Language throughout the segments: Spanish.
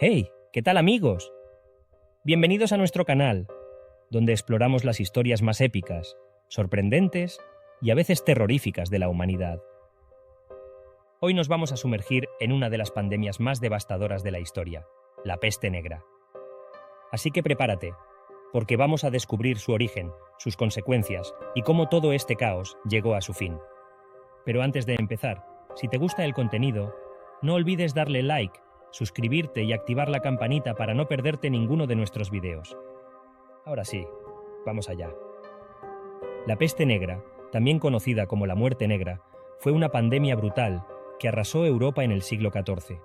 Hey, ¿qué tal amigos? Bienvenidos a nuestro canal, donde exploramos las historias más épicas, sorprendentes y a veces terroríficas de la humanidad. Hoy nos vamos a sumergir en una de las pandemias más devastadoras de la historia, la peste negra. Así que prepárate, porque vamos a descubrir su origen, sus consecuencias y cómo todo este caos llegó a su fin. Pero antes de empezar, si te gusta el contenido, no olvides darle like, suscribirte y activar la campanita para no perderte ninguno de nuestros videos. Ahora sí, vamos allá. La peste negra, también conocida como la muerte negra, fue una pandemia brutal que arrasó Europa en el siglo XIV.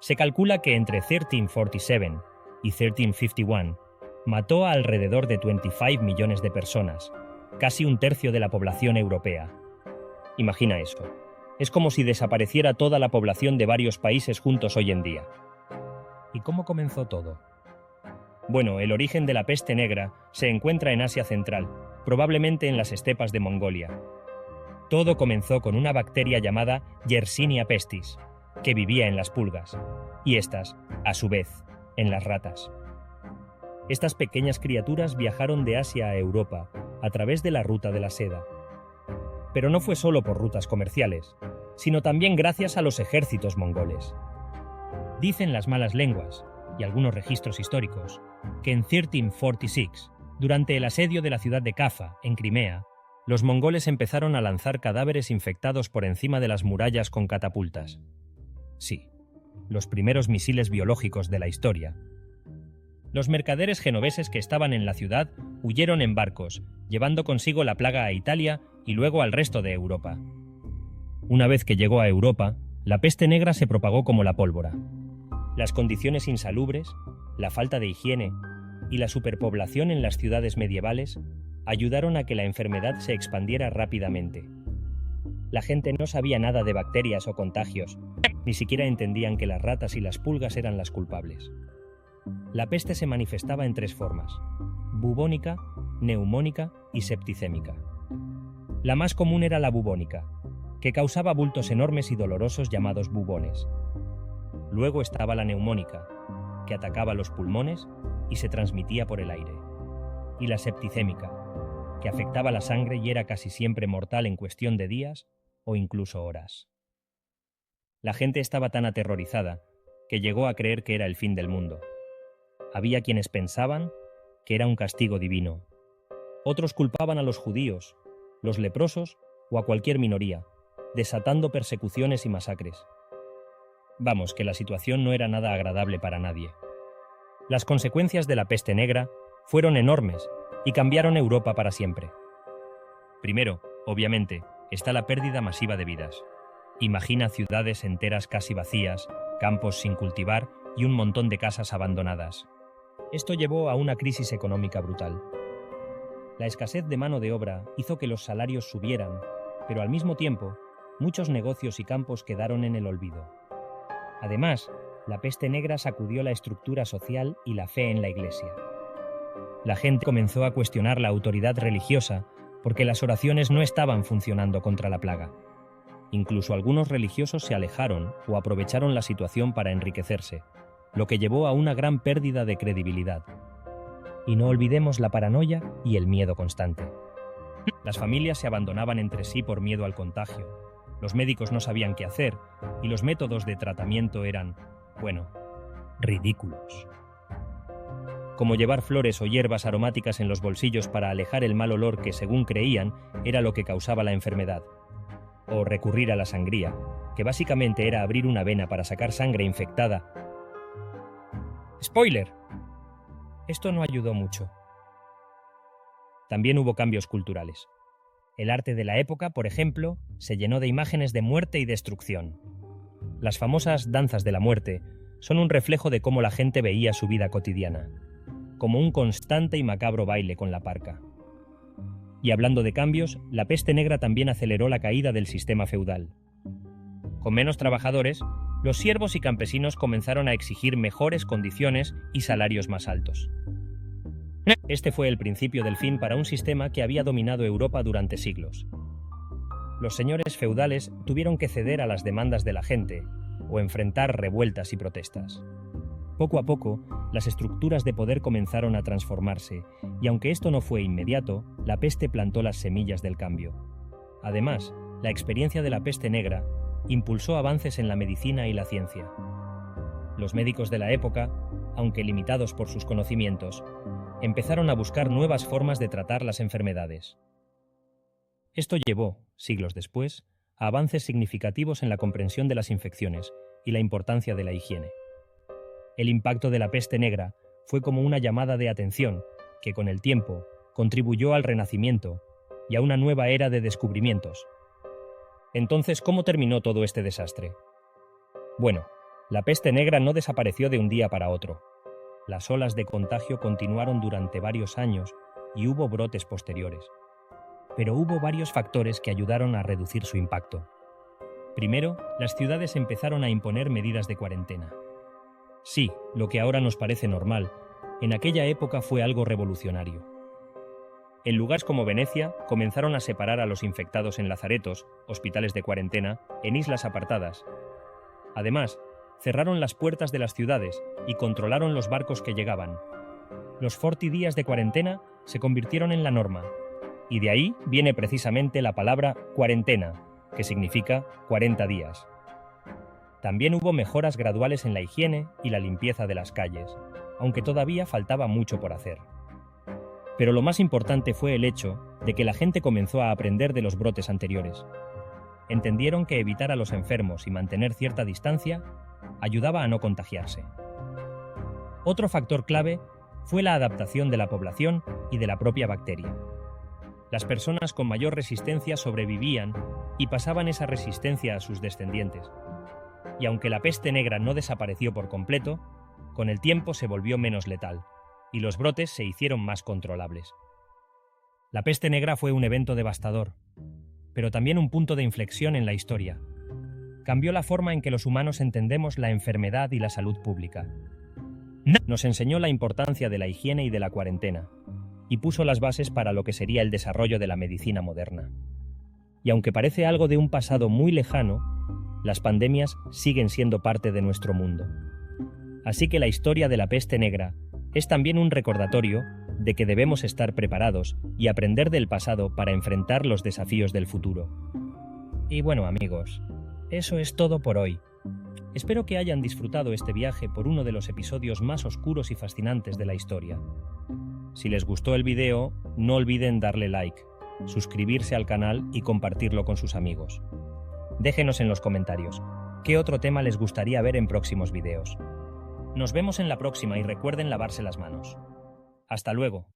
Se calcula que entre 1347 y 1351 mató a alrededor de 25 millones de personas, casi un tercio de la población europea. Imagina eso. Es como si desapareciera toda la población de varios países juntos hoy en día. ¿Y cómo comenzó todo? Bueno, el origen de la peste negra se encuentra en Asia Central, probablemente en las estepas de Mongolia. Todo comenzó con una bacteria llamada Yersinia pestis, que vivía en las pulgas, y estas, a su vez, en las ratas. Estas pequeñas criaturas viajaron de Asia a Europa a través de la ruta de la seda. Pero no fue solo por rutas comerciales, sino también gracias a los ejércitos mongoles. Dicen las malas lenguas, y algunos registros históricos, que en 1346, durante el asedio de la ciudad de Kaffa, en Crimea, los mongoles empezaron a lanzar cadáveres infectados por encima de las murallas con catapultas. Sí, los primeros misiles biológicos de la historia. Los mercaderes genoveses que estaban en la ciudad huyeron en barcos, llevando consigo la plaga a Italia y luego al resto de Europa. Una vez que llegó a Europa, la peste negra se propagó como la pólvora. Las condiciones insalubres, la falta de higiene y la superpoblación en las ciudades medievales ayudaron a que la enfermedad se expandiera rápidamente. La gente no sabía nada de bacterias o contagios, ni siquiera entendían que las ratas y las pulgas eran las culpables. La peste se manifestaba en tres formas: bubónica, neumónica y septicémica. La más común era la bubónica, que causaba bultos enormes y dolorosos llamados bubones. Luego estaba la neumónica, que atacaba los pulmones y se transmitía por el aire. Y la septicémica, que afectaba la sangre y era casi siempre mortal en cuestión de días o incluso horas. La gente estaba tan aterrorizada que llegó a creer que era el fin del mundo. Había quienes pensaban que era un castigo divino. Otros culpaban a los judíos, los leprosos o a cualquier minoría, desatando persecuciones y masacres. Vamos, que la situación no era nada agradable para nadie. Las consecuencias de la peste negra fueron enormes y cambiaron Europa para siempre. Primero, obviamente, está la pérdida masiva de vidas. Imagina ciudades enteras casi vacías, campos sin cultivar y un montón de casas abandonadas. Esto llevó a una crisis económica brutal. La escasez de mano de obra hizo que los salarios subieran, pero al mismo tiempo, muchos negocios y campos quedaron en el olvido. Además, la peste negra sacudió la estructura social y la fe en la Iglesia. La gente comenzó a cuestionar la autoridad religiosa porque las oraciones no estaban funcionando contra la plaga. Incluso algunos religiosos se alejaron o aprovecharon la situación para enriquecerse, lo que llevó a una gran pérdida de credibilidad. Y no olvidemos la paranoia y el miedo constante. Las familias se abandonaban entre sí por miedo al contagio. Los médicos no sabían qué hacer y los métodos de tratamiento eran, bueno, ridículos. Como llevar flores o hierbas aromáticas en los bolsillos para alejar el mal olor que, según creían, era lo que causaba la enfermedad. O recurrir a la sangría, que básicamente era abrir una vena para sacar sangre infectada. ¡Spoiler! Esto no ayudó mucho. También hubo cambios culturales. El arte de la época, por ejemplo, se llenó de imágenes de muerte y destrucción. Las famosas danzas de la muerte son un reflejo de cómo la gente veía su vida cotidiana, como un constante y macabro baile con la parca. Y hablando de cambios, la peste negra también aceleró la caída del sistema feudal. Con menos trabajadores, los siervos y campesinos comenzaron a exigir mejores condiciones y salarios más altos. Este fue el principio del fin para un sistema que había dominado Europa durante siglos. Los señores feudales tuvieron que ceder a las demandas de la gente o enfrentar revueltas y protestas. Poco a poco, las estructuras de poder comenzaron a transformarse, y aunque esto no fue inmediato, la peste plantó las semillas del cambio. Además, la experiencia de la peste negra impulsó avances en la medicina y la ciencia. Los médicos de la época, aunque limitados por sus conocimientos, empezaron a buscar nuevas formas de tratar las enfermedades. Esto llevó, siglos después, a avances significativos en la comprensión de las infecciones y la importancia de la higiene. El impacto de la peste negra fue como una llamada de atención que, con el tiempo, contribuyó al Renacimiento y a una nueva era de descubrimientos. Entonces, ¿cómo terminó todo este desastre? Bueno, la peste negra no desapareció de un día para otro. Las olas de contagio continuaron durante varios años y hubo brotes posteriores. Pero hubo varios factores que ayudaron a reducir su impacto. Primero, las ciudades empezaron a imponer medidas de cuarentena. Sí, lo que ahora nos parece normal, en aquella época fue algo revolucionario. En lugares como Venecia comenzaron a separar a los infectados en lazaretos, hospitales de cuarentena, en islas apartadas. Además, cerraron las puertas de las ciudades y controlaron los barcos que llegaban. Los 40 días de cuarentena se convirtieron en la norma, y de ahí viene precisamente la palabra cuarentena, que significa 40 días. También hubo mejoras graduales en la higiene y la limpieza de las calles, aunque todavía faltaba mucho por hacer. Pero lo más importante fue el hecho de que la gente comenzó a aprender de los brotes anteriores. Entendieron que evitar a los enfermos y mantener cierta distancia ayudaba a no contagiarse. Otro factor clave fue la adaptación de la población y de la propia bacteria. Las personas con mayor resistencia sobrevivían y pasaban esa resistencia a sus descendientes. Y aunque la peste negra no desapareció por completo, con el tiempo se volvió menos letal, y los brotes se hicieron más controlables. La peste negra fue un evento devastador, pero también un punto de inflexión en la historia. Cambió la forma en que los humanos entendemos la enfermedad y la salud pública. Nos enseñó la importancia de la higiene y de la cuarentena, y puso las bases para lo que sería el desarrollo de la medicina moderna. Y aunque parece algo de un pasado muy lejano, las pandemias siguen siendo parte de nuestro mundo. Así que la historia de la peste negra es también un recordatorio de que debemos estar preparados y aprender del pasado para enfrentar los desafíos del futuro. Y bueno, amigos, eso es todo por hoy. Espero que hayan disfrutado este viaje por uno de los episodios más oscuros y fascinantes de la historia. Si les gustó el video, no olviden darle like, suscribirse al canal y compartirlo con sus amigos. Déjenos en los comentarios qué otro tema les gustaría ver en próximos videos. Nos vemos en la próxima y recuerden lavarse las manos. Hasta luego.